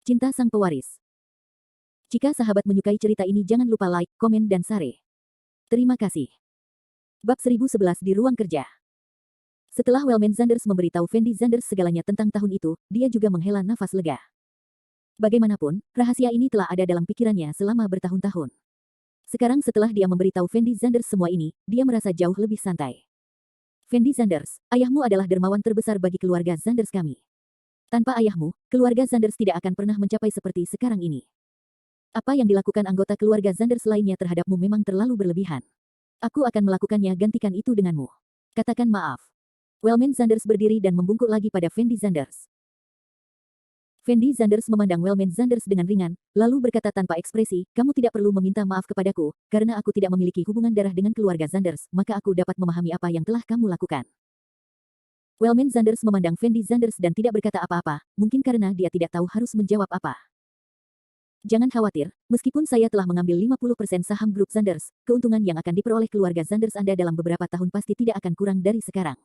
Cinta Sang Pewaris. Jika sahabat menyukai cerita ini jangan lupa like, komen, dan share. Terima kasih. Bab 1011 di ruang kerja. Setelah Wellman Zanders memberitahu Fendi Zanders segalanya tentang tahun itu, dia juga menghela nafas lega. Bagaimanapun, rahasia ini telah ada dalam pikirannya selama bertahun-tahun. Sekarang setelah dia memberitahu Fendi Zanders semua ini, dia merasa jauh lebih santai. Fendi Zanders, ayahmu adalah dermawan terbesar bagi keluarga Zanders kami. Tanpa ayahmu, keluarga Zanders tidak akan pernah mencapai seperti sekarang ini. Apa yang dilakukan anggota keluarga Zanders lainnya terhadapmu memang terlalu berlebihan. Aku akan melakukannya, gantikan itu denganmu. Katakan maaf. Wellman Zanders berdiri dan membungkuk lagi pada Fendi Zanders. Fendi Zanders memandang Wellman Zanders dengan ringan, lalu berkata tanpa ekspresi, kamu tidak perlu meminta maaf kepadaku, karena aku tidak memiliki hubungan darah dengan keluarga Zanders, maka aku dapat memahami apa yang telah kamu lakukan. Wellman Zanders memandang Fendi Zanders dan tidak berkata apa-apa, mungkin karena dia tidak tahu harus menjawab apa. Jangan khawatir, meskipun saya telah mengambil 50% saham grup Zanders, keuntungan yang akan diperoleh keluarga Zanders Anda dalam beberapa tahun pasti tidak akan kurang dari sekarang.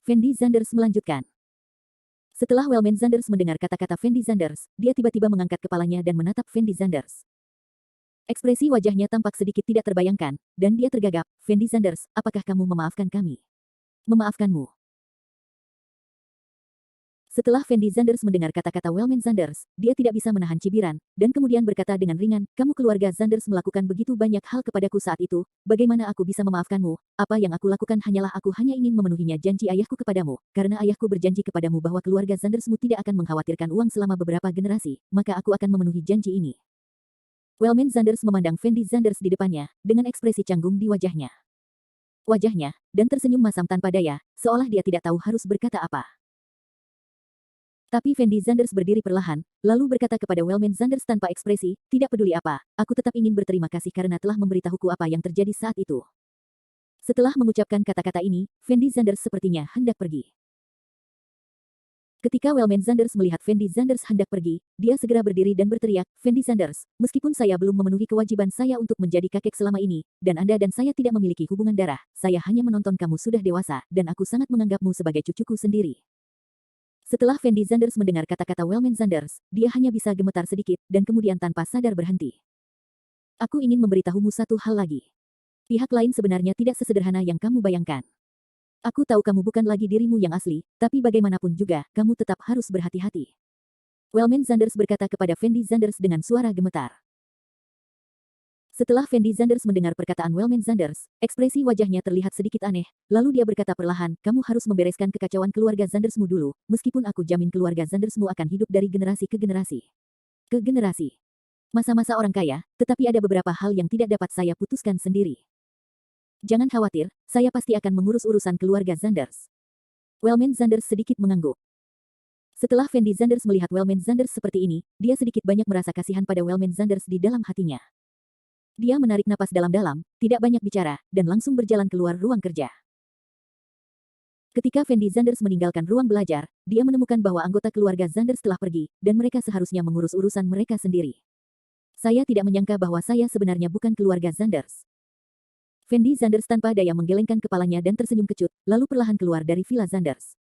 Fendi Zanders melanjutkan. Setelah Wellman Zanders mendengar kata-kata Fendi Zanders, dia tiba-tiba mengangkat kepalanya dan menatap Fendi Zanders. Ekspresi wajahnya tampak sedikit tidak terbayangkan, dan dia tergagap, Fendi Zanders, apakah kamu memaafkan kami? Memaafkanmu. Setelah Fendi Zanders mendengar kata-kata Wellman Zanders, dia tidak bisa menahan cibiran, dan kemudian berkata dengan ringan, kamu keluarga Zanders melakukan begitu banyak hal kepadaku saat itu, bagaimana aku bisa memaafkanmu? Apa yang aku lakukan hanyalah aku hanya ingin memenuhinya janji ayahku kepadamu, karena ayahku berjanji kepadamu bahwa keluarga Zandersmu tidak akan mengkhawatirkan uang selama beberapa generasi, maka aku akan memenuhi janji ini. Wellman Zanders memandang Fendi Zanders di depannya, dengan ekspresi canggung di wajahnya. Dan tersenyum masam tanpa daya, seolah dia tidak tahu harus berkata apa. Tapi Fendi Zanders berdiri perlahan, lalu berkata kepada Wellman Zanders tanpa ekspresi, tidak peduli apa, aku tetap ingin berterima kasih karena telah memberitahuku apa yang terjadi saat itu. Setelah mengucapkan kata-kata ini, Fendi Zanders sepertinya hendak pergi. Ketika Wellman Zanders melihat Fendi Zanders hendak pergi, dia segera berdiri dan berteriak, Fendi Zanders, meskipun saya belum memenuhi kewajiban saya untuk menjadi kakek selama ini, dan Anda dan saya tidak memiliki hubungan darah, saya hanya menonton kamu sudah dewasa, dan aku sangat menganggapmu sebagai cucuku sendiri. Setelah Fendi Zanders mendengar kata-kata Wellman Zanders, dia hanya bisa gemetar sedikit, dan kemudian tanpa sadar berhenti. Aku ingin memberitahumu satu hal lagi. Pihak lain sebenarnya tidak sesederhana yang kamu bayangkan. Aku tahu kamu bukan lagi dirimu yang asli, tapi bagaimanapun juga, kamu tetap harus berhati-hati. Wellman Zanders berkata kepada Fendi Zanders dengan suara gemetar. Setelah Fendi Zanders mendengar perkataan Wellman Zanders, ekspresi wajahnya terlihat sedikit aneh, lalu dia berkata perlahan, kamu harus membereskan kekacauan keluarga Zandersmu dulu, meskipun aku jamin keluarga Zandersmu akan hidup dari generasi ke generasi. Ke generasi. Masa-masa orang kaya, tetapi ada beberapa hal yang tidak dapat saya putuskan sendiri. Jangan khawatir, saya pasti akan mengurus urusan keluarga Zanders. Wellman Zanders sedikit mengangguk. Setelah Fendi Zanders melihat Wellman Zanders seperti ini, dia sedikit banyak merasa kasihan pada Wellman Zanders di dalam hatinya. Dia menarik napas dalam-dalam, tidak banyak bicara, dan langsung berjalan keluar ruang kerja. Ketika Fendi Zanders meninggalkan ruang belajar, dia menemukan bahwa anggota keluarga Zanders telah pergi, dan mereka seharusnya mengurus urusan mereka sendiri. Saya tidak menyangka bahwa saya sebenarnya bukan keluarga Zanders. Fendi Zanders tanpa daya menggelengkan kepalanya dan tersenyum kecut, lalu perlahan keluar dari villa Zanders.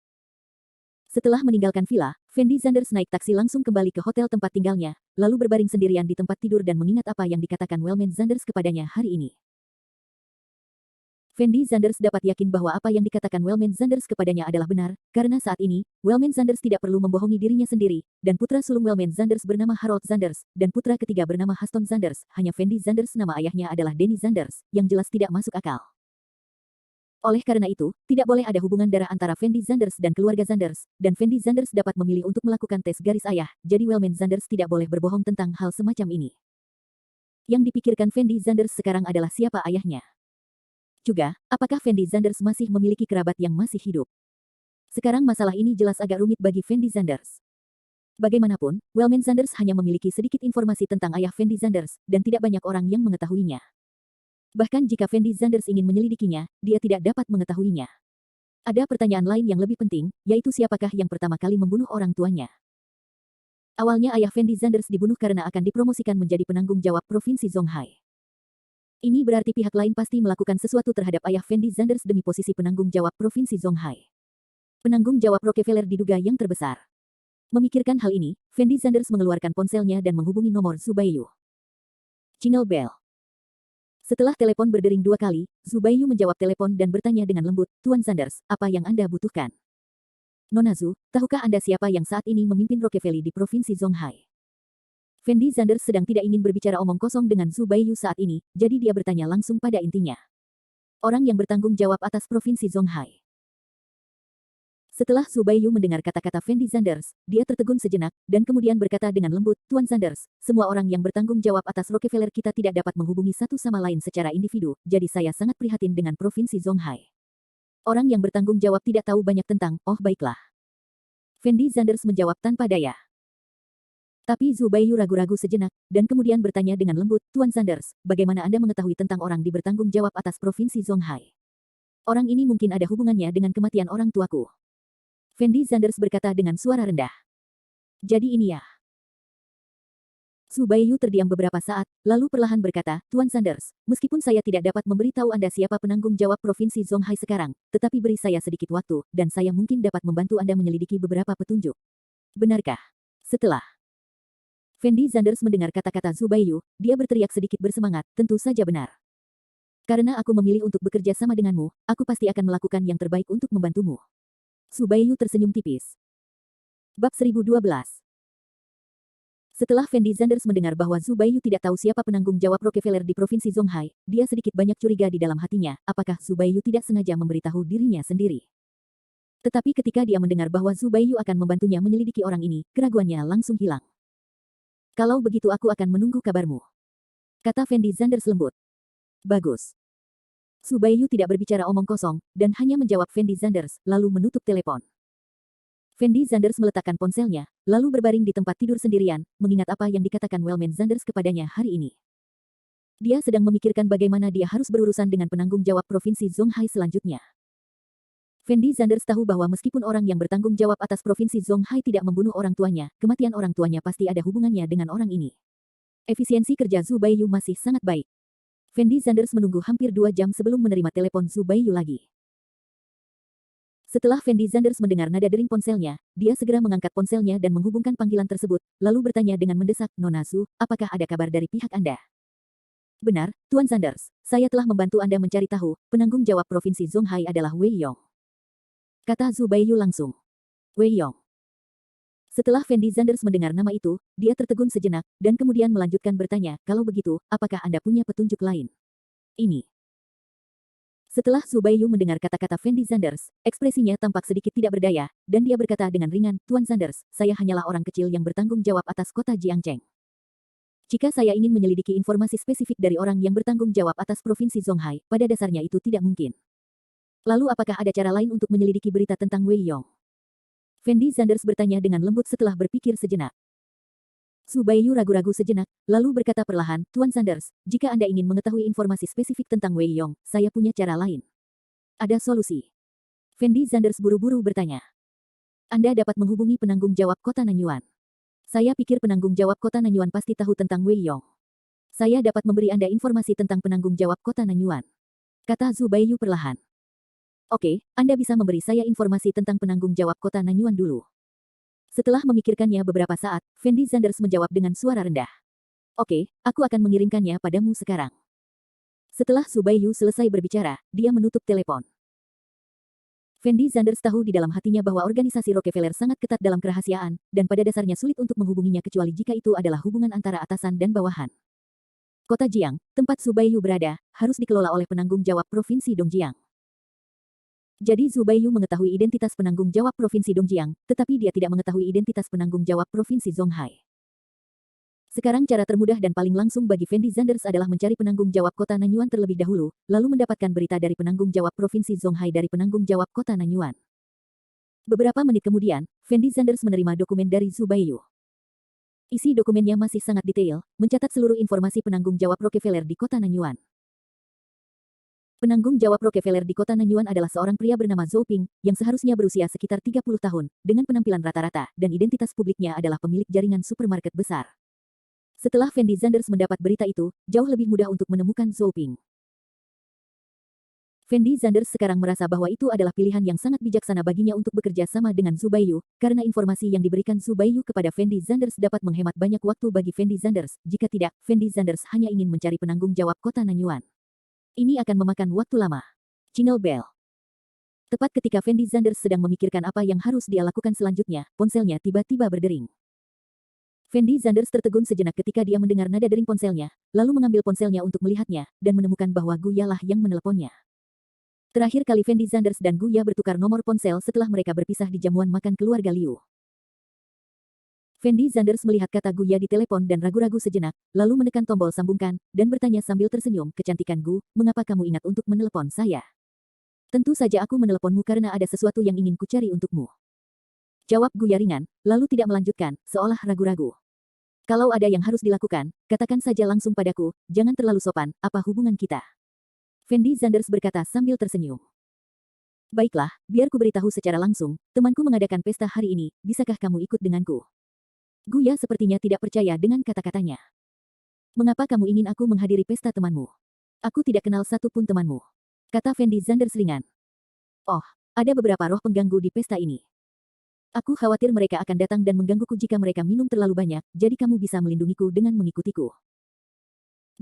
Setelah meninggalkan villa, Fendi Zanders naik taksi langsung kembali ke hotel tempat tinggalnya, lalu berbaring sendirian di tempat tidur dan mengingat apa yang dikatakan Wellman Zanders kepadanya hari ini. Fendi Zanders dapat yakin bahwa apa yang dikatakan Wellman Zanders kepadanya adalah benar, karena saat ini, Wellman Zanders tidak perlu membohongi dirinya sendiri, dan putra sulung Wellman Zanders bernama Harold Zanders, dan putra ketiga bernama Haston Zanders, hanya Fendi Zanders nama ayahnya adalah Denny Zanders, yang jelas tidak masuk akal. Oleh karena itu, tidak boleh ada hubungan darah antara Fendi Zanders dan keluarga Zanders, dan Fendi Zanders dapat memilih untuk melakukan tes garis ayah, jadi Wellman Zanders tidak boleh berbohong tentang hal semacam ini. Yang dipikirkan Fendi Zanders sekarang adalah siapa ayahnya. Juga, apakah Fendi Zanders masih memiliki kerabat yang masih hidup? Sekarang masalah ini jelas agak rumit bagi Fendi Zanders. Bagaimanapun, Wellman Zanders hanya memiliki sedikit informasi tentang ayah Fendi Zanders, dan tidak banyak orang yang mengetahuinya. Bahkan jika Fendi Zanders ingin menyelidikinya, dia tidak dapat mengetahuinya. Ada pertanyaan lain yang lebih penting, yaitu siapakah yang pertama kali membunuh orang tuanya. Awalnya ayah Fendi Zanders dibunuh karena akan dipromosikan menjadi penanggung jawab Provinsi Zhonghai. Ini berarti pihak lain pasti melakukan sesuatu terhadap ayah Fendi Zanders demi posisi penanggung jawab Provinsi Zhonghai. Penanggung jawab Rockefeller diduga yang terbesar. Memikirkan hal ini, Fendi Zanders mengeluarkan ponselnya dan menghubungi nomor Zubayu. Jingle bell. Setelah telepon berdering 2 kali, Zubayu menjawab telepon dan bertanya dengan lembut, "Tuan Zanders, apa yang Anda butuhkan?" "Nona Zu, tahukah Anda siapa yang saat ini memimpin Rockefeller di Provinsi Zhonghai?" Fendi Zanders sedang tidak ingin berbicara omong kosong dengan Zubayu saat ini, jadi dia bertanya langsung pada intinya. Orang yang bertanggung jawab atas Provinsi Zhonghai. Setelah Zubayu mendengar kata-kata Fendi Zanders, dia tertegun sejenak, dan kemudian berkata dengan lembut, "Tuan Zanders, semua orang yang bertanggung jawab atas Rockefeller kita tidak dapat menghubungi satu sama lain secara individu, jadi saya sangat prihatin dengan Provinsi Zhonghai. Orang yang bertanggung jawab tidak tahu banyak tentang, oh baiklah." Fendi Zanders menjawab tanpa daya. Tapi Zubayu ragu-ragu sejenak, dan kemudian bertanya dengan lembut, "Tuan Zanders, bagaimana Anda mengetahui tentang orang di bertanggung jawab atas Provinsi Zhonghai? Orang ini mungkin ada hubungannya dengan kematian orang tuaku." Fendi Zanders berkata dengan suara rendah. "Jadi ini ya." Zubayu terdiam beberapa saat, lalu perlahan berkata, "Tuan Zanders, meskipun saya tidak dapat memberitahu Anda siapa penanggung jawab Provinsi Zhonghai sekarang, tetapi beri saya sedikit waktu, dan saya mungkin dapat membantu Anda menyelidiki beberapa petunjuk." "Benarkah?" Setelah Fendi Zanders mendengar kata-kata Zubayu, dia berteriak sedikit bersemangat, "Tentu saja benar. Karena aku memilih untuk bekerja sama denganmu, aku pasti akan melakukan yang terbaik untuk membantumu." Zubayu tersenyum tipis. Bab 1012. Setelah Fendi Zanders mendengar bahwa Zubayu tidak tahu siapa penanggung jawab Rockefeller di Provinsi Zhonghai, dia sedikit banyak curiga di dalam hatinya, apakah Zubayu tidak sengaja memberitahu dirinya sendiri. Tetapi ketika dia mendengar bahwa Zubayu akan membantunya menyelidiki orang ini, keraguannya langsung hilang. "Kalau begitu aku akan menunggu kabarmu," kata Fendi Zanders lembut. "Bagus." Zubayu tidak berbicara omong kosong, dan hanya menjawab Fendi Zanders, lalu menutup telepon. Fendi Zanders meletakkan ponselnya, lalu berbaring di tempat tidur sendirian, mengingat apa yang dikatakan Wellman Zanders kepadanya hari ini. Dia sedang memikirkan bagaimana dia harus berurusan dengan penanggung jawab Provinsi Zhonghai selanjutnya. Fendi Zanders tahu bahwa meskipun orang yang bertanggung jawab atas Provinsi Zhonghai tidak membunuh orang tuanya, kematian orang tuanya pasti ada hubungannya dengan orang ini. Efisiensi kerja Zubayu masih sangat baik. Fendi Zanders menunggu hampir 2 jam sebelum menerima telepon Zubayu lagi. Setelah Fendi Zanders mendengar nada dering ponselnya, dia segera mengangkat ponselnya dan menghubungkan panggilan tersebut, lalu bertanya dengan mendesak, "Nona Zu, apakah ada kabar dari pihak Anda?" "Benar, Tuan Zanders, saya telah membantu Anda mencari tahu, penanggung jawab Provinsi Zhonghai adalah Wei Yong," kata Zubayu langsung. "Wei Yong." Setelah Fendi Zanders mendengar nama itu, dia tertegun sejenak, dan kemudian melanjutkan bertanya, "Kalau begitu, apakah Anda punya petunjuk lain?" "Ini." Setelah Zubayu mendengar kata-kata Fendi Zanders, ekspresinya tampak sedikit tidak berdaya, dan dia berkata dengan ringan, "Tuan Zanders, saya hanyalah orang kecil yang bertanggung jawab atas kota Jiangcheng. Jika saya ingin menyelidiki informasi spesifik dari orang yang bertanggung jawab atas Provinsi Zhonghai, pada dasarnya itu tidak mungkin. Lalu apakah ada cara lain untuk menyelidiki berita tentang Wei Yong?" Fendi Zanders bertanya dengan lembut setelah berpikir sejenak. Zubayu ragu-ragu sejenak, lalu berkata perlahan, "Tuan Zanders, jika Anda ingin mengetahui informasi spesifik tentang Wei Yong, saya punya cara lain." "Ada solusi?" Fendi Zanders buru-buru bertanya. "Anda dapat menghubungi penanggung jawab kota Nanyuan. Saya pikir penanggung jawab kota Nanyuan pasti tahu tentang Wei Yong. Saya dapat memberi Anda informasi tentang penanggung jawab kota Nanyuan," kata Zubayu perlahan. "Oke, Anda bisa memberi saya informasi tentang penanggung jawab kota Nanyuan dulu." Setelah memikirkannya beberapa saat, Fendi Zanders menjawab dengan suara rendah. "Oke, aku akan mengirimkannya padamu sekarang." Setelah Zubayu selesai berbicara, dia menutup telepon. Fendi Zanders tahu di dalam hatinya bahwa organisasi Rockefeller sangat ketat dalam kerahasiaan, dan pada dasarnya sulit untuk menghubunginya kecuali jika itu adalah hubungan antara atasan dan bawahan. Kota Jiang, tempat Zubayu berada, harus dikelola oleh penanggung jawab Provinsi Dongjiang. Jadi Zubayu mengetahui identitas penanggung jawab Provinsi Dongjiang, tetapi dia tidak mengetahui identitas penanggung jawab Provinsi Zhonghai. Sekarang cara termudah dan paling langsung bagi Fendi Zanders adalah mencari penanggung jawab kota Nanyuan terlebih dahulu, lalu mendapatkan berita dari penanggung jawab Provinsi Zhonghai dari penanggung jawab kota Nanyuan. Beberapa menit kemudian, Fendi Zanders menerima dokumen dari Zubayu. Isi dokumennya masih sangat detail, mencatat seluruh informasi penanggung jawab Rockefeller di kota Nanyuan. Penanggung jawab Rockefeller di kota Nanyuan adalah seorang pria bernama Zhou Ping, yang seharusnya berusia sekitar 30 tahun, dengan penampilan rata-rata, dan identitas publiknya adalah pemilik jaringan supermarket besar. Setelah Fendi Zanders mendapat berita itu, jauh lebih mudah untuk menemukan Zhou Ping. Fendi Zanders sekarang merasa bahwa itu adalah pilihan yang sangat bijaksana baginya untuk bekerja sama dengan Zhu Baiyu, karena informasi yang diberikan Zhu Baiyu kepada Fendi Zanders dapat menghemat banyak waktu bagi Fendi Zanders. Jika tidak, Fendi Zanders hanya ingin mencari penanggung jawab kota Nanyuan. Ini akan memakan waktu lama. Jingle bell. Tepat ketika Fendi Zanders sedang memikirkan apa yang harus dia lakukan selanjutnya, ponselnya tiba-tiba berdering. Fendi Zanders tertegun sejenak ketika dia mendengar nada dering ponselnya, lalu mengambil ponselnya untuk melihatnya, dan menemukan bahwa Guya lah yang meneleponnya. Terakhir kali Fendi Zanders dan Guya bertukar nomor ponsel setelah mereka berpisah di jamuan makan keluarga Liu. Fendi Zanders melihat kata Guya di telepon dan ragu-ragu sejenak, lalu menekan tombol sambungkan, dan bertanya sambil tersenyum, "Kecantikan Gu, mengapa kamu ingat untuk menelepon saya?" "Tentu saja aku meneleponmu karena ada sesuatu yang ingin kucari untukmu," jawab Guya ringan, lalu tidak melanjutkan, seolah ragu-ragu. "Kalau ada yang harus dilakukan, katakan saja langsung padaku, jangan terlalu sopan, apa hubungan kita?" Fendi Zanders berkata sambil tersenyum. "Baiklah, biar ku beritahu secara langsung, temanku mengadakan pesta hari ini, bisakah kamu ikut denganku?" Guya sepertinya tidak percaya dengan kata-katanya. "Mengapa kamu ingin aku menghadiri pesta temanmu? Aku tidak kenal satu pun temanmu," kata Fendi Zanders ringan. "Oh, ada beberapa roh pengganggu di pesta ini. Aku khawatir mereka akan datang dan menggangguku jika mereka minum terlalu banyak, jadi kamu bisa melindungiku dengan mengikutiku."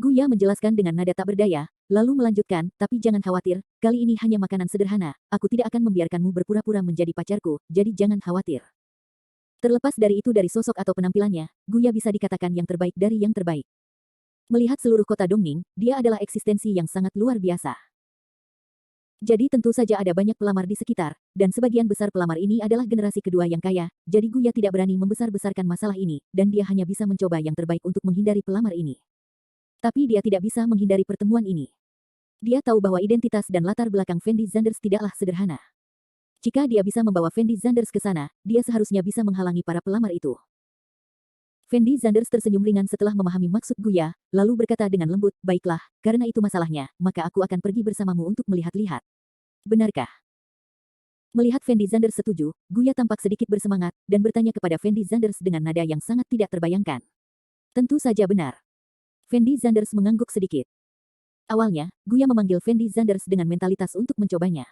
Guya menjelaskan dengan nada tak berdaya, lalu melanjutkan, "Tapi jangan khawatir, kali ini hanya makanan sederhana, aku tidak akan membiarkanmu berpura-pura menjadi pacarku, jadi jangan khawatir." Terlepas dari itu dari sosok atau penampilannya, Guya bisa dikatakan yang terbaik dari yang terbaik. Melihat seluruh kota Dongning, dia adalah eksistensi yang sangat luar biasa. Jadi tentu saja ada banyak pelamar di sekitar, dan sebagian besar pelamar ini adalah generasi kedua yang kaya, jadi Guya tidak berani membesar-besarkan masalah ini, dan dia hanya bisa mencoba yang terbaik untuk menghindari pelamar ini. Tapi dia tidak bisa menghindari pertemuan ini. Dia tahu bahwa identitas dan latar belakang Fendi Zanders tidaklah sederhana. Jika dia bisa membawa Fendi Zanders ke sana, dia seharusnya bisa menghalangi para pelamar itu. Fendi Zanders tersenyum ringan setelah memahami maksud Guya, lalu berkata dengan lembut, "Baiklah, karena itu masalahnya, maka aku akan pergi bersamamu untuk melihat-lihat." "Benarkah?" Melihat Fendi Zanders setuju, Guya tampak sedikit bersemangat, dan bertanya kepada Fendi Zanders dengan nada yang sangat tidak terbayangkan. "Tentu saja benar." Fendi Zanders mengangguk sedikit. Awalnya, Guya memanggil Fendi Zanders dengan mentalitas untuk mencobanya.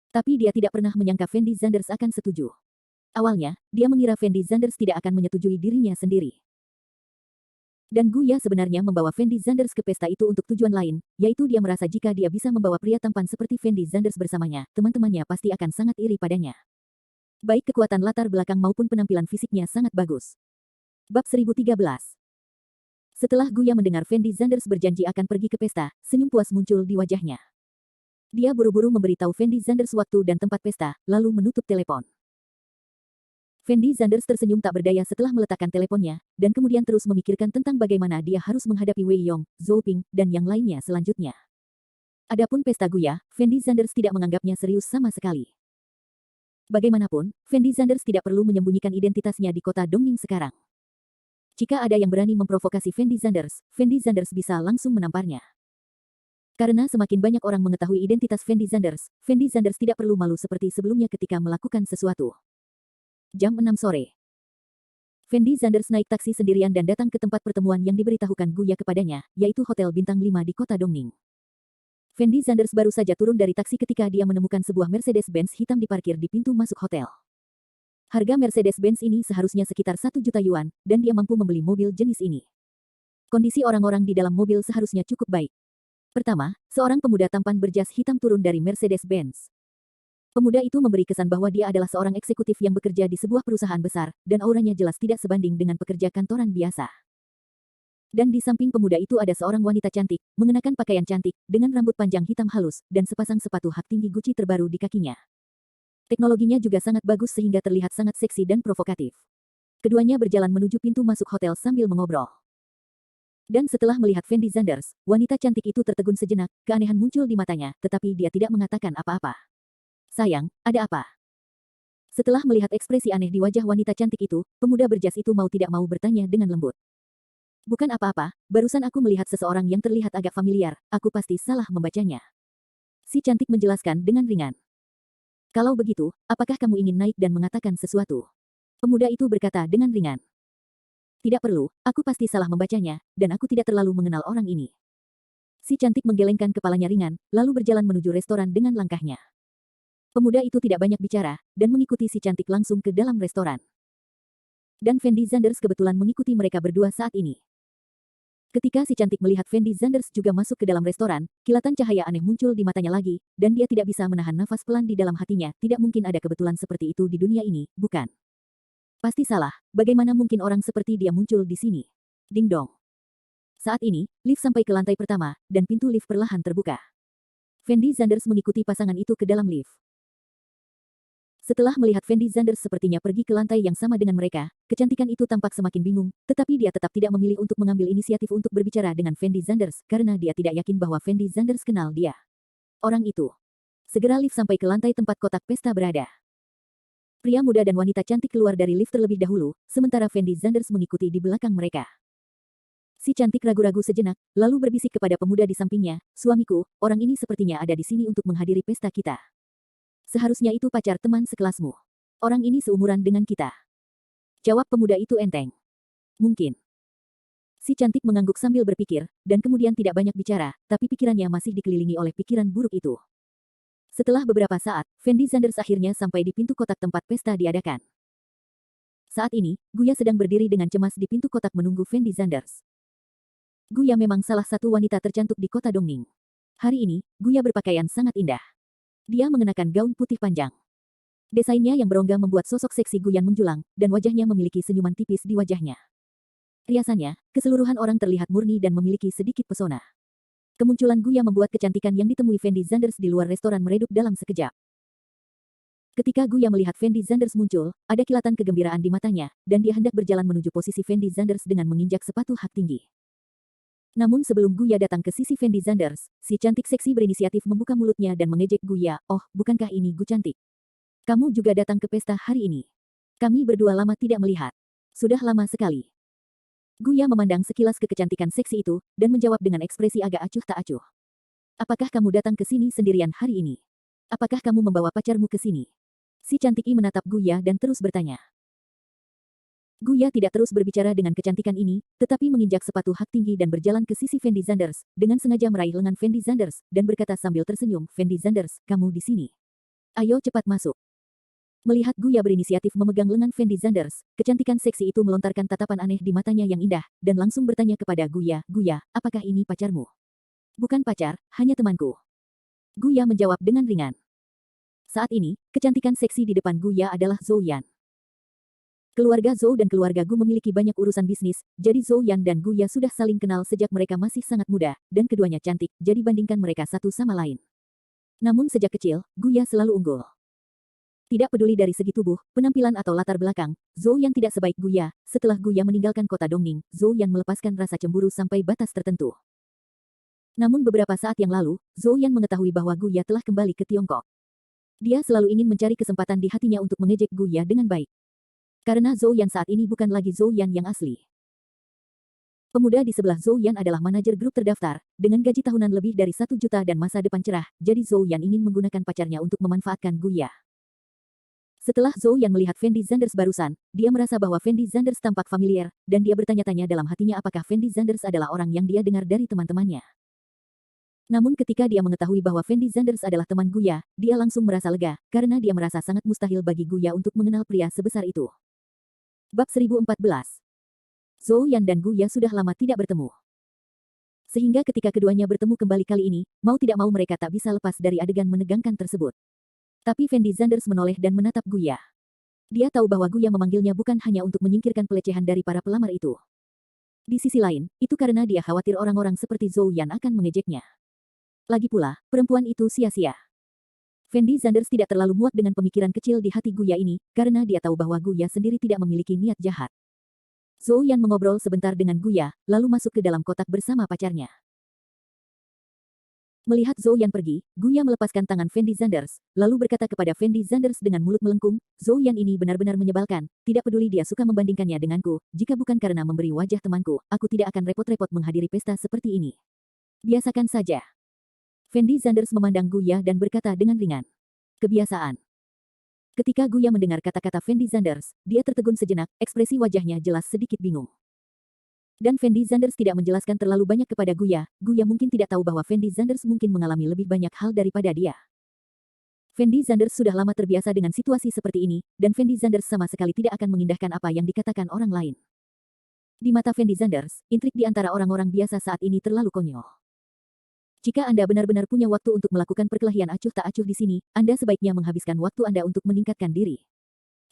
Tapi dia tidak pernah menyangka Fendi Zanders akan setuju. Awalnya, dia mengira Fendi Zanders tidak akan menyetujui dirinya sendiri. Dan Guya sebenarnya membawa Fendi Zanders ke pesta itu untuk tujuan lain, yaitu dia merasa jika dia bisa membawa pria tampan seperti Fendi Zanders bersamanya, teman-temannya pasti akan sangat iri padanya. Baik kekuatan latar belakang maupun penampilan fisiknya sangat bagus. Bab 1013. Setelah Guya mendengar Fendi Zanders berjanji akan pergi ke pesta, senyum puas muncul di wajahnya. Dia buru-buru memberitahu Fendi Zanders waktu dan tempat pesta, lalu menutup telepon. Fendi Zanders tersenyum tak berdaya setelah meletakkan teleponnya, dan kemudian terus memikirkan tentang bagaimana dia harus menghadapi Wei Yong, Zhou Ping, dan yang lainnya selanjutnya. Adapun pesta Guya, Fendi Zanders tidak menganggapnya serius sama sekali. Bagaimanapun, Fendi Zanders tidak perlu menyembunyikan identitasnya di kota Dongning sekarang. Jika ada yang berani memprovokasi Fendi Zanders bisa langsung menamparnya. Karena semakin banyak orang mengetahui identitas Fendi Zanders tidak perlu malu seperti sebelumnya ketika melakukan sesuatu. Jam 6 sore. Fendi Zanders naik taksi sendirian dan datang ke tempat pertemuan yang diberitahukan Guya kepadanya, yaitu Hotel Bintang 5 di kota Dongning. Fendi Zanders baru saja turun dari taksi ketika dia menemukan sebuah Mercedes-Benz hitam diparkir di pintu masuk hotel. Harga Mercedes-Benz ini seharusnya sekitar 1 juta yuan, dan dia mampu membeli mobil jenis ini. Kondisi orang-orang di dalam mobil seharusnya cukup baik. Pertama, seorang pemuda tampan berjas hitam turun dari Mercedes-Benz. Pemuda itu memberi kesan bahwa dia adalah seorang eksekutif yang bekerja di sebuah perusahaan besar, dan auranya jelas tidak sebanding dengan pekerja kantoran biasa. Dan di samping pemuda itu ada seorang wanita cantik, mengenakan pakaian cantik, dengan rambut panjang hitam halus, dan sepasang sepatu hak tinggi Gucci terbaru di kakinya. Teknologinya juga sangat bagus sehingga terlihat sangat seksi dan provokatif. Keduanya berjalan menuju pintu masuk hotel sambil mengobrol. Dan setelah melihat Fendi Zanders, wanita cantik itu tertegun sejenak, keanehan muncul di matanya, tetapi dia tidak mengatakan apa-apa. "Sayang, ada apa?" Setelah melihat ekspresi aneh di wajah wanita cantik itu, pemuda berjas itu mau tidak mau bertanya dengan lembut. "Bukan apa-apa, barusan aku melihat seseorang yang terlihat agak familiar, aku pasti salah membacanya." Si cantik menjelaskan dengan ringan. "Kalau begitu, apakah kamu ingin naik dan mengatakan sesuatu?" Pemuda itu berkata dengan ringan. "Tidak perlu, aku pasti salah membacanya, dan aku tidak terlalu mengenal orang ini." Si cantik menggelengkan kepalanya ringan, lalu berjalan menuju restoran dengan langkahnya. Pemuda itu tidak banyak bicara, dan mengikuti si cantik langsung ke dalam restoran. Dan Fendi Zanders kebetulan mengikuti mereka berdua saat ini. Ketika si cantik melihat Fendi Zanders juga masuk ke dalam restoran, kilatan cahaya aneh muncul di matanya lagi, dan dia tidak bisa menahan nafas pelan di dalam hatinya. Tidak mungkin ada kebetulan seperti itu di dunia ini, bukan? Pasti salah, bagaimana mungkin orang seperti dia muncul di sini? Ding dong. Saat ini, lift sampai ke lantai pertama, dan pintu lift perlahan terbuka. Fendi Zanders mengikuti pasangan itu ke dalam lift. Setelah melihat Fendi Zanders sepertinya pergi ke lantai yang sama dengan mereka, kecantikan itu tampak semakin bingung, tetapi dia tetap tidak memilih untuk mengambil inisiatif untuk berbicara dengan Fendi Zanders, karena dia tidak yakin bahwa Fendi Zanders kenal dia. Orang itu. Segera lift sampai ke lantai tempat kotak pesta berada. Pria muda dan wanita cantik keluar dari lift terlebih dahulu, sementara Fendi Zanders mengikuti di belakang mereka. Si cantik ragu-ragu sejenak, lalu berbisik kepada pemuda di sampingnya, "Suamiku, orang ini sepertinya ada di sini untuk menghadiri pesta kita. Seharusnya itu pacar teman sekelasmu. Orang ini seumuran dengan kita." Jawab pemuda itu enteng. "Mungkin." Si cantik mengangguk sambil berpikir, dan kemudian tidak banyak bicara, tapi pikirannya masih dikelilingi oleh pikiran buruk itu. Setelah beberapa saat, Fendi Zanders akhirnya sampai di pintu kotak tempat pesta diadakan. Saat ini, Guya sedang berdiri dengan cemas di pintu kotak menunggu Fendi Zanders. Guya memang salah satu wanita tercantik di kota Dongning. Hari ini, Guya berpakaian sangat indah. Dia mengenakan gaun putih panjang. Desainnya yang berongga membuat sosok seksi Guyan menjulang, dan wajahnya memiliki senyuman tipis di wajahnya. Riasannya, keseluruhan orang terlihat murni dan memiliki sedikit pesona. Kemunculan Guya membuat kecantikan yang ditemui Fendi Zanders di luar restoran meredup dalam sekejap. Ketika Guya melihat Fendi Zanders muncul, ada kilatan kegembiraan di matanya, dan dia hendak berjalan menuju posisi Fendi Zanders dengan menginjak sepatu hak tinggi. Namun sebelum Guya datang ke sisi Fendi Zanders, si cantik seksi berinisiatif membuka mulutnya dan mengejek Guya, "Oh, bukankah ini Gu cantik? Kamu juga datang ke pesta hari ini. Kami berdua lama tidak melihat. Sudah lama sekali." Guya memandang sekilas ke kecantikan seksi itu, dan menjawab dengan ekspresi agak acuh tak acuh. "Apakah kamu datang ke sini sendirian hari ini? Apakah kamu membawa pacarmu ke sini?" Si cantik menatap Guya dan terus bertanya. Guya tidak terus berbicara dengan kecantikan ini, tetapi menginjak sepatu hak tinggi dan berjalan ke sisi Fendi Zanders, dengan sengaja meraih lengan Fendi Zanders, dan berkata sambil tersenyum, "Fendi Zanders, kamu di sini. Ayo cepat masuk." Melihat Guya berinisiatif memegang lengan Fendi Zanders, kecantikan seksi itu melontarkan tatapan aneh di matanya yang indah, dan langsung bertanya kepada Guya, "Guya, apakah ini pacarmu?" "Bukan pacar, hanya temanku." Guya menjawab dengan ringan. Saat ini, kecantikan seksi di depan Guya adalah Zhou Yan. Keluarga Zhou dan keluarga Gu memiliki banyak urusan bisnis, jadi Zhou Yan dan Guya sudah saling kenal sejak mereka masih sangat muda, dan keduanya cantik, jadi bandingkan mereka satu sama lain. Namun sejak kecil, Guya selalu unggul. Tidak peduli dari segi tubuh, penampilan atau latar belakang, Zhou Yan tidak sebaik Guya. Setelah Guya meninggalkan kota Dongning, Zhou Yan melepaskan rasa cemburu sampai batas tertentu. Namun beberapa saat yang lalu, Zhou Yan mengetahui bahwa Guya telah kembali ke Tiongkok. Dia selalu ingin mencari kesempatan di hatinya untuk mengejek Guya dengan baik. Karena Zhou Yan saat ini bukan lagi Zhou Yan yang asli. Pemuda di sebelah Zhou Yan adalah manajer grup terdaftar, dengan gaji tahunan lebih dari 1 juta dan masa depan cerah, jadi Zhou Yan ingin menggunakan pacarnya untuk memanfaatkan Guya. Setelah Zhou Yan melihat Fendi Zanders barusan, dia merasa bahwa Fendi Zanders tampak familiar, dan dia bertanya-tanya dalam hatinya apakah Fendi Zanders adalah orang yang dia dengar dari teman-temannya. Namun ketika dia mengetahui bahwa Fendi Zanders adalah teman Guya, dia langsung merasa lega, karena dia merasa sangat mustahil bagi Guya untuk mengenal pria sebesar itu. Bab 1014. Zhou Yan dan Guya sudah lama tidak bertemu. Sehingga ketika keduanya bertemu kembali kali ini, mau tidak mau mereka tak bisa lepas dari adegan menegangkan tersebut. Tapi Fendi Zanders menoleh dan menatap Guya. Dia tahu bahwa Guya memanggilnya bukan hanya untuk menyingkirkan pelecehan dari para pelamar itu. Di sisi lain, itu karena dia khawatir orang-orang seperti Zhou Yan akan mengejeknya. Lagi pula, perempuan itu sia-sia. Fendi Zanders tidak terlalu muak dengan pemikiran kecil di hati Guya ini, karena dia tahu bahwa Guya sendiri tidak memiliki niat jahat. Zhou Yan mengobrol sebentar dengan Guya, lalu masuk ke dalam kotak bersama pacarnya. Melihat Zhou Yan pergi, Guya melepaskan tangan Fendi Zanders, lalu berkata kepada Fendi Zanders dengan mulut melengkung, "Zhou Yan ini benar-benar menyebalkan, tidak peduli dia suka membandingkannya denganku, jika bukan karena memberi wajah temanku, aku tidak akan repot-repot menghadiri pesta seperti ini. Biasakan saja." Fendi Zanders memandang Guya dan berkata dengan ringan. "Kebiasaan." Ketika Guya mendengar kata-kata Fendi Zanders, dia tertegun sejenak, ekspresi wajahnya jelas sedikit bingung. Dan Fendi Zanders tidak menjelaskan terlalu banyak kepada Guya. Guya mungkin tidak tahu bahwa Fendi Zanders mungkin mengalami lebih banyak hal daripada dia. Fendi Zanders sudah lama terbiasa dengan situasi seperti ini, dan Fendi Zanders sama sekali tidak akan mengindahkan apa yang dikatakan orang lain. Di mata Fendi Zanders, intrik di antara orang-orang biasa saat ini terlalu konyol. Jika Anda benar-benar punya waktu untuk melakukan perkelahian acuh tak acuh di sini, Anda sebaiknya menghabiskan waktu Anda untuk meningkatkan diri.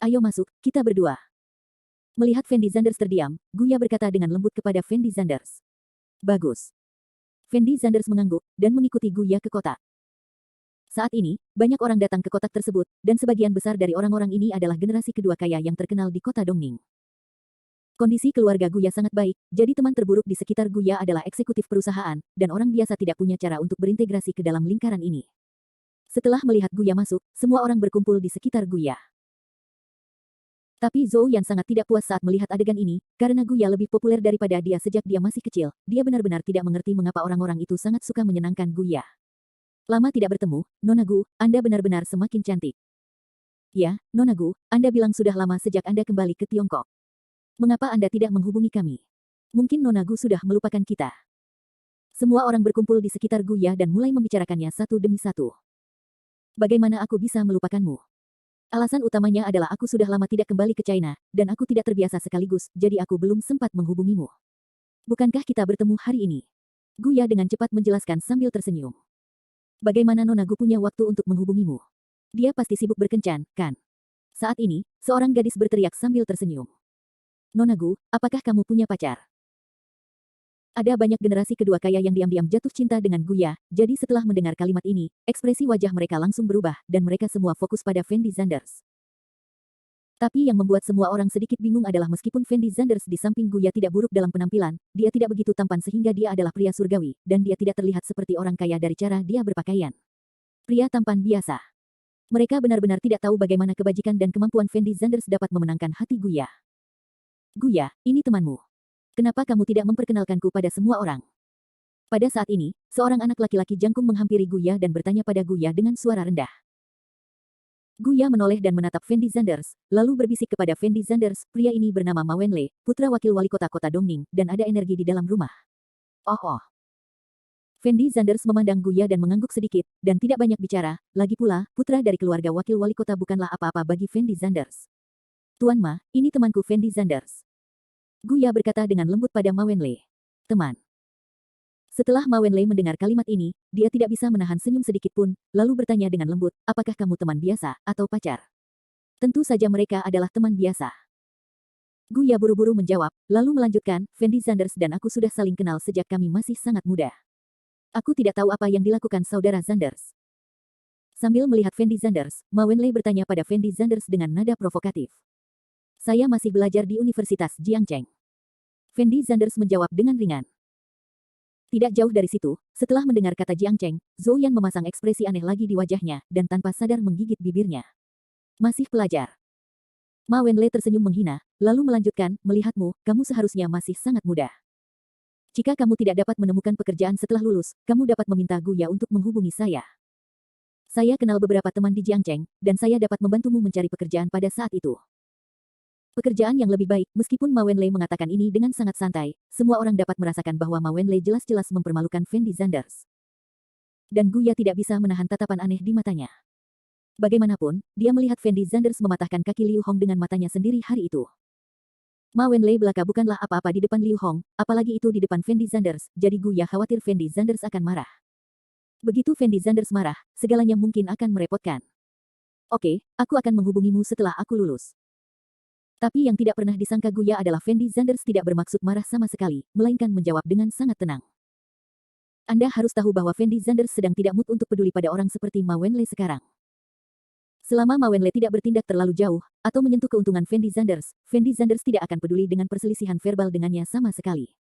Ayo masuk, kita berdua. Melihat Fendi Zanders terdiam, Guya berkata dengan lembut kepada Fendi Zanders. Bagus. Fendi Zanders mengangguk, dan mengikuti Guya ke kotak. Saat ini, banyak orang datang ke kotak tersebut, dan sebagian besar dari orang-orang ini adalah generasi kedua kaya yang terkenal di kota Dongning. Kondisi keluarga Guya sangat baik, jadi teman terburuk di sekitar Guya adalah eksekutif perusahaan, dan orang biasa tidak punya cara untuk berintegrasi ke dalam lingkaran ini. Setelah melihat Guya masuk, semua orang berkumpul di sekitar Guya. Tapi Zhou Yan sangat tidak puas saat melihat adegan ini, karena Guya lebih populer daripada dia sejak dia masih kecil. Dia benar-benar tidak mengerti mengapa orang-orang itu sangat suka menyenangkan Guya. Lama tidak bertemu, Nona Gu, Anda benar-benar semakin cantik. Ya, Nona Gu, Anda bilang sudah lama sejak Anda kembali ke Tiongkok. Mengapa Anda tidak menghubungi kami? Mungkin Nona Gu sudah melupakan kita. Semua orang berkumpul di sekitar Guya dan mulai membicarakannya satu demi satu. Bagaimana aku bisa melupakanmu? Alasan utamanya adalah aku sudah lama tidak kembali ke China, dan aku tidak terbiasa sekaligus, jadi aku belum sempat menghubungimu. Bukankah kita bertemu hari ini? Guya dengan cepat menjelaskan sambil tersenyum. Bagaimana Nona Gu punya waktu untuk menghubungimu? Dia pasti sibuk berkencan, kan? Saat ini, seorang gadis berteriak sambil tersenyum. Nona Gu, apakah kamu punya pacar? Ada banyak generasi kedua kaya yang diam-diam jatuh cinta dengan Guya, jadi setelah mendengar kalimat ini, ekspresi wajah mereka langsung berubah, dan mereka semua fokus pada Fendi Zanders. Tapi yang membuat semua orang sedikit bingung adalah meskipun Fendi Zanders di samping Guya tidak buruk dalam penampilan, dia tidak begitu tampan sehingga dia adalah pria surgawi, dan dia tidak terlihat seperti orang kaya dari cara dia berpakaian. Pria tampan biasa. Mereka benar-benar tidak tahu bagaimana kebajikan dan kemampuan Fendi Zanders dapat memenangkan hati Guya. Guya, ini temanmu. Kenapa kamu tidak memperkenalkanku pada semua orang? Pada saat ini, seorang anak laki-laki jangkung menghampiri Guya dan bertanya pada Guya dengan suara rendah. Guya menoleh dan menatap Fendi Zanders, lalu berbisik kepada Fendi Zanders, pria ini bernama Ma Wenlei, putra wakil wali kota Dongning, dan ada energi di dalam rumah. Oh. Fendi Zanders memandang Guya dan mengangguk sedikit, dan tidak banyak bicara, lagi pula, putra dari keluarga wakil wali kota bukanlah apa-apa bagi Fendi Zanders. Tuan Ma, ini temanku Fendi Zanders. Guya berkata dengan lembut pada Ma Wenlei. Teman. Setelah Ma Wenlei mendengar kalimat ini, dia tidak bisa menahan senyum sedikit pun, lalu bertanya dengan lembut, apakah kamu teman biasa, atau pacar? Tentu saja mereka adalah teman biasa. Guya buru-buru menjawab, lalu melanjutkan, Fendi Zanders dan aku sudah saling kenal sejak kami masih sangat muda. Aku tidak tahu apa yang dilakukan saudara Zanders. Sambil melihat Fendi Zanders, Ma Wenlei bertanya pada Fendi Zanders dengan nada provokatif. Saya masih belajar di Universitas Jiangcheng. Fendi Zanders menjawab dengan ringan. Tidak jauh dari situ, setelah mendengar kata Jiangcheng, Zhou Yan memasang ekspresi aneh lagi di wajahnya, dan tanpa sadar menggigit bibirnya. Masih pelajar. Ma Wenlei tersenyum menghina, lalu melanjutkan, melihatmu, kamu seharusnya masih sangat muda. Jika kamu tidak dapat menemukan pekerjaan setelah lulus, kamu dapat meminta Guya untuk menghubungi saya. Saya kenal beberapa teman di Jiangcheng, dan saya dapat membantumu mencari pekerjaan pada saat itu. Pekerjaan yang lebih baik, meskipun Ma Wenlei mengatakan ini dengan sangat santai, semua orang dapat merasakan bahwa Ma Wenlei jelas-jelas mempermalukan Fendi Zanders. Dan Guya tidak bisa menahan tatapan aneh di matanya. Bagaimanapun, dia melihat Fendi Zanders mematahkan kaki Liu Hong dengan matanya sendiri hari itu. Ma Wenlei belaka bukanlah apa-apa di depan Liu Hong, apalagi itu di depan Fendi Zanders, jadi Guya khawatir Fendi Zanders akan marah. Begitu Fendi Zanders marah, segalanya mungkin akan merepotkan. Oke, aku akan menghubungimu setelah aku lulus. Tapi yang tidak pernah disangka Guya adalah Fendi Zanders tidak bermaksud marah sama sekali, melainkan menjawab dengan sangat tenang. Anda harus tahu bahwa Fendi Zanders sedang tidak mood untuk peduli pada orang seperti Ma Wenlei sekarang. Selama Ma Wenlei tidak bertindak terlalu jauh, atau menyentuh keuntungan Fendi Zanders tidak akan peduli dengan perselisihan verbal dengannya sama sekali.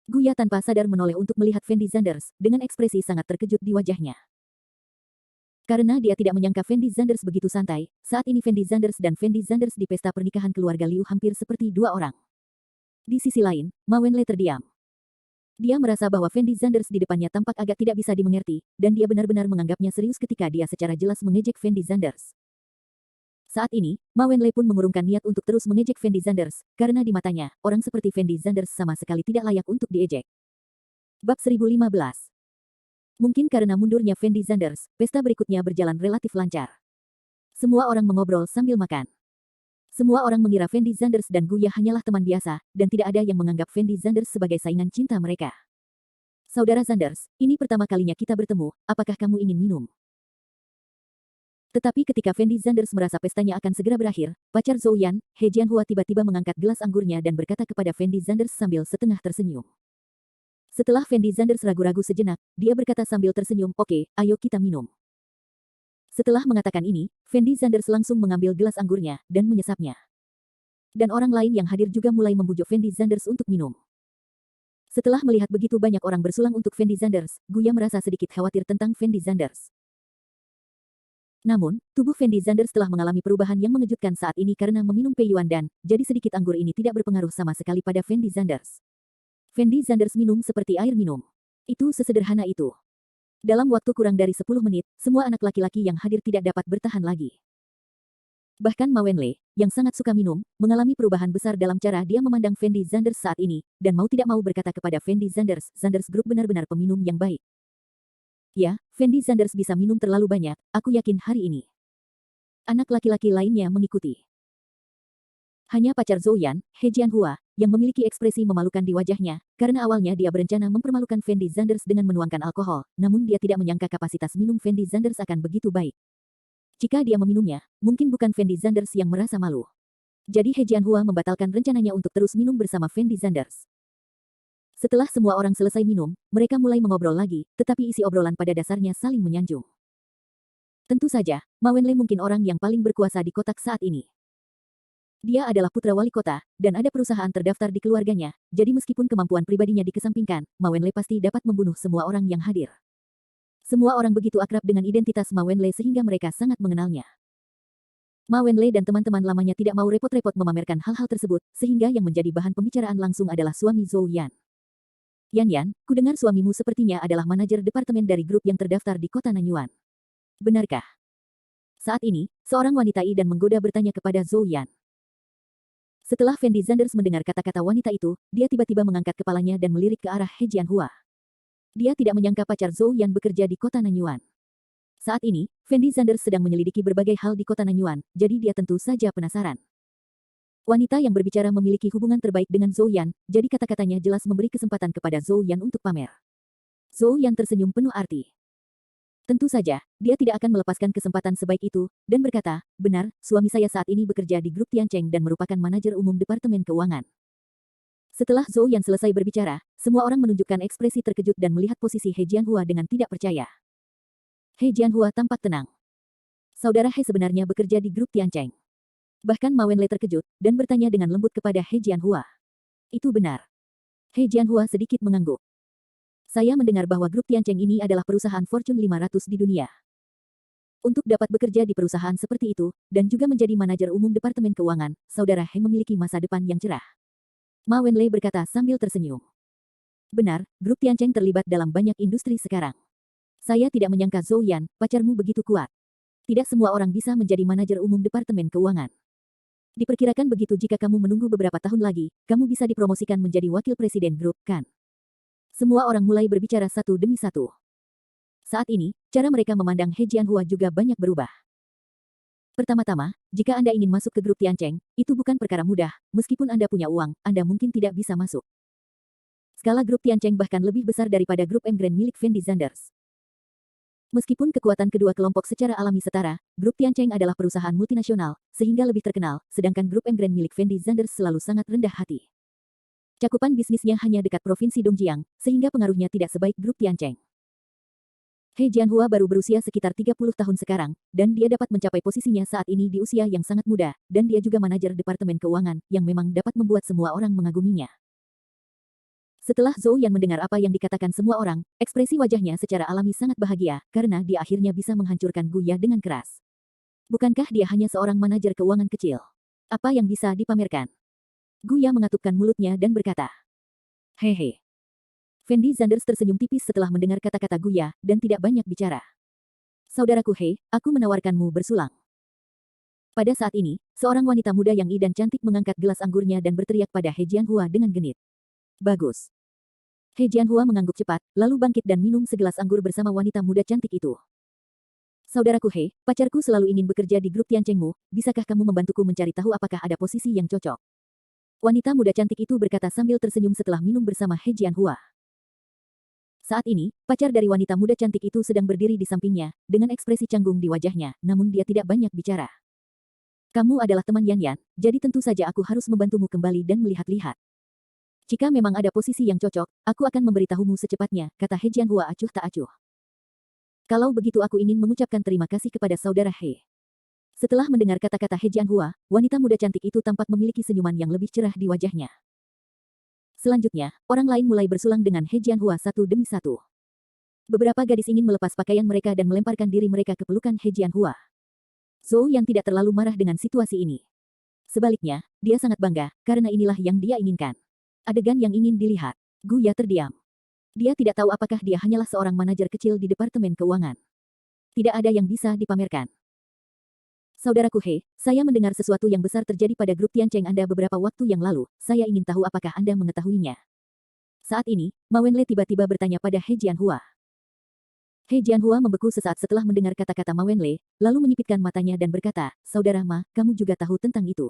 Guya tanpa sadar menoleh untuk melihat Fendi Zanders, dengan ekspresi sangat terkejut di wajahnya. Karena dia tidak menyangka Fendi Zanders begitu santai, saat ini Fendi Zanders dan Fendi Zanders di pesta pernikahan keluarga Liu hampir seperti dua orang. Di sisi lain, Ma Wenlei terdiam. Dia merasa bahwa Fendi Zanders di depannya tampak agak tidak bisa dimengerti, dan dia benar-benar menganggapnya serius ketika dia secara jelas mengejek Fendi Zanders. Saat ini, Ma Wenlei pun mengurungkan niat untuk terus mengejek Fendi Zanders, karena di matanya, orang seperti Fendi Zanders sama sekali tidak layak untuk diejek. Bab 1015. Mungkin karena mundurnya Fendi Zanders, pesta berikutnya berjalan relatif lancar. Semua orang mengobrol sambil makan. Semua orang mengira Fendi Zanders dan Guya hanyalah teman biasa, dan tidak ada yang menganggap Fendi Zanders sebagai saingan cinta mereka. Saudara Zanders, ini pertama kalinya kita bertemu, apakah kamu ingin minum? Tetapi ketika Fendi Zanders merasa pestanya akan segera berakhir, pacar Zhou Yan, He Jianhua tiba-tiba mengangkat gelas anggurnya dan berkata kepada Fendi Zanders sambil setengah tersenyum. Setelah Fendi Zanders ragu-ragu sejenak, dia berkata sambil tersenyum, "Oke, ayo kita minum." Setelah mengatakan ini, Fendi Zanders langsung mengambil gelas anggurnya dan menyesapnya. Dan orang lain yang hadir juga mulai membujuk Fendi Zanders untuk minum. Setelah melihat begitu banyak orang bersulang untuk Fendi Zanders, Guya merasa sedikit khawatir tentang Fendi Zanders. Namun, tubuh Fendi Zanders telah mengalami perubahan yang mengejutkan saat ini karena meminum Peiyuan dan, jadi sedikit anggur ini tidak berpengaruh sama sekali pada Fendi Zanders. Fendi Zanders minum seperti air minum. Itu sesederhana itu. Dalam waktu kurang dari 10 menit, semua anak laki-laki yang hadir tidak dapat bertahan lagi. Bahkan Ma Wenlei, yang sangat suka minum, mengalami perubahan besar dalam cara dia memandang Fendi Zanders saat ini, dan mau tidak mau berkata kepada Fendi Zanders, Zanders Group benar-benar peminum yang baik. Ya, Fendi Zanders bisa minum terlalu banyak, aku yakin hari ini. Anak laki-laki lainnya mengikuti. Hanya pacar Zhou Yan, He Jianhua, yang memiliki ekspresi memalukan di wajahnya, karena awalnya dia berencana mempermalukan Fendi Zanders dengan menuangkan alkohol, namun dia tidak menyangka kapasitas minum Fendi Zanders akan begitu baik. Jika dia meminumnya, mungkin bukan Fendi Zanders yang merasa malu. Jadi He Jianhua membatalkan rencananya untuk terus minum bersama Fendi Zanders. Setelah semua orang selesai minum, mereka mulai mengobrol lagi, tetapi isi obrolan pada dasarnya saling menyanjung. Tentu saja, Ma Wenlei mungkin orang yang paling berkuasa di kotak saat ini. Dia adalah putra wali kota, dan ada perusahaan terdaftar di keluarganya, jadi meskipun kemampuan pribadinya dikesampingkan, Ma Wenlei pasti dapat membunuh semua orang yang hadir. Semua orang begitu akrab dengan identitas Ma Wenlei sehingga mereka sangat mengenalnya. Ma Wenlei dan teman-teman lamanya tidak mau repot-repot memamerkan hal-hal tersebut, sehingga yang menjadi bahan pembicaraan langsung adalah suami Zhou Yan. Yan, kudengar suamimu sepertinya adalah manajer departemen dari grup yang terdaftar di kota Nanyuan. Benarkah? Saat ini, seorang wanita dan menggoda bertanya kepada Zhou Yan. Setelah Fendi Zanders mendengar kata-kata wanita itu, dia tiba-tiba mengangkat kepalanya dan melirik ke arah He Jianhua. Dia tidak menyangka pacar Zhou Yan bekerja di kota Nanyuan. Saat ini, Fendi Zanders sedang menyelidiki berbagai hal di kota Nanyuan, jadi dia tentu saja penasaran. Wanita yang berbicara memiliki hubungan terbaik dengan Zhou Yan, jadi kata-katanya jelas memberi kesempatan kepada Zhou Yan untuk pamer. Zhou Yan tersenyum penuh arti. Tentu saja, dia tidak akan melepaskan kesempatan sebaik itu, dan berkata, benar, suami saya saat ini bekerja di grup Tiancheng dan merupakan manajer umum Departemen Keuangan. Setelah Zhou Yan selesai berbicara, semua orang menunjukkan ekspresi terkejut dan melihat posisi He Jianhua dengan tidak percaya. He Jianhua tampak tenang. Saudara He sebenarnya bekerja di grup Tiancheng. Bahkan Ma Wenlei terkejut, dan bertanya dengan lembut kepada He Jianhua. Itu benar. He Jianhua sedikit mengangguk. Saya mendengar bahwa grup Tiancheng ini adalah perusahaan Fortune 500 di dunia. Untuk dapat bekerja di perusahaan seperti itu, dan juga menjadi manajer umum Departemen Keuangan, saudara He memiliki masa depan yang cerah. Ma Wenlei berkata sambil tersenyum. Benar, grup Tiancheng terlibat dalam banyak industri sekarang. Saya tidak menyangka Zhou Yan, pacarmu begitu kuat. Tidak semua orang bisa menjadi manajer umum Departemen Keuangan. Diperkirakan begitu jika kamu menunggu beberapa tahun lagi, kamu bisa dipromosikan menjadi wakil presiden grup, kan? Semua orang mulai berbicara satu demi satu. Saat ini, cara mereka memandang He Jianhua juga banyak berubah. Pertama-tama, jika Anda ingin masuk ke grup Tiancheng, itu bukan perkara mudah, meskipun Anda punya uang, Anda mungkin tidak bisa masuk. Skala grup Tiancheng bahkan lebih besar daripada grup M Grand milik Fendi Zanders. Meskipun kekuatan kedua kelompok secara alami setara, grup Tiancheng adalah perusahaan multinasional, sehingga lebih terkenal, sedangkan grup M Grand milik Fendi Zanders selalu sangat rendah hati. Cakupan bisnisnya hanya dekat provinsi Dongjiang, sehingga pengaruhnya tidak sebaik grup Tiancheng. He Jianhua baru berusia sekitar 30 tahun sekarang, dan dia dapat mencapai posisinya saat ini di usia yang sangat muda, dan dia juga manajer Departemen Keuangan, yang memang dapat membuat semua orang mengaguminya. Setelah Zhou Yan mendengar apa yang dikatakan semua orang, ekspresi wajahnya secara alami sangat bahagia, karena dia akhirnya bisa menghancurkan Guya dengan keras. Bukankah dia hanya seorang manajer keuangan kecil? Apa yang bisa dipamerkan? Guya mengatupkan mulutnya dan berkata, hehe. Fendi Zanders tersenyum tipis setelah mendengar kata-kata Guya, dan tidak banyak bicara. Saudaraku He, aku menawarkanmu bersulang. Pada saat ini, seorang wanita muda yang dan cantik mengangkat gelas anggurnya dan berteriak pada He Jianhua dengan genit. Bagus. He Jianhua mengangguk cepat, lalu bangkit dan minum segelas anggur bersama wanita muda cantik itu. Saudaraku He, pacarku selalu ingin bekerja di grup Tianchengmu, bisakah kamu membantuku mencari tahu apakah ada posisi yang cocok? Wanita muda cantik itu berkata sambil tersenyum setelah minum bersama He Jianhua. Saat ini, pacar dari wanita muda cantik itu sedang berdiri di sampingnya, dengan ekspresi canggung di wajahnya, namun dia tidak banyak bicara. Kamu adalah teman Yan Yan, jadi tentu saja aku harus membantumu kembali dan melihat-lihat. Jika memang ada posisi yang cocok, aku akan memberitahumu secepatnya, kata He Jianhua acuh tak acuh. Kalau begitu aku ingin mengucapkan terima kasih kepada saudara He. Setelah mendengar kata-kata He Jianhua, wanita muda cantik itu tampak memiliki senyuman yang lebih cerah di wajahnya. Selanjutnya, orang lain mulai bersulang dengan He Jianhua satu demi satu. Beberapa gadis ingin melepas pakaian mereka dan melemparkan diri mereka ke pelukan He Jianhua. Zhou yang tidak terlalu marah dengan situasi ini. Sebaliknya, dia sangat bangga, karena inilah yang dia inginkan. Adegan yang ingin dilihat. Gu Ya terdiam. Dia tidak tahu apakah dia hanyalah seorang manajer kecil di Departemen Keuangan. Tidak ada yang bisa dipamerkan. Saudaraku He, saya mendengar sesuatu yang besar terjadi pada grup Tiancheng Anda beberapa waktu yang lalu, saya ingin tahu apakah Anda mengetahuinya. Saat ini, Ma Wenle tiba-tiba bertanya pada He Jianhua. He Jianhua membeku sesaat setelah mendengar kata-kata Ma Wenle, lalu menyipitkan matanya dan berkata, Saudara Ma, kamu juga tahu tentang itu.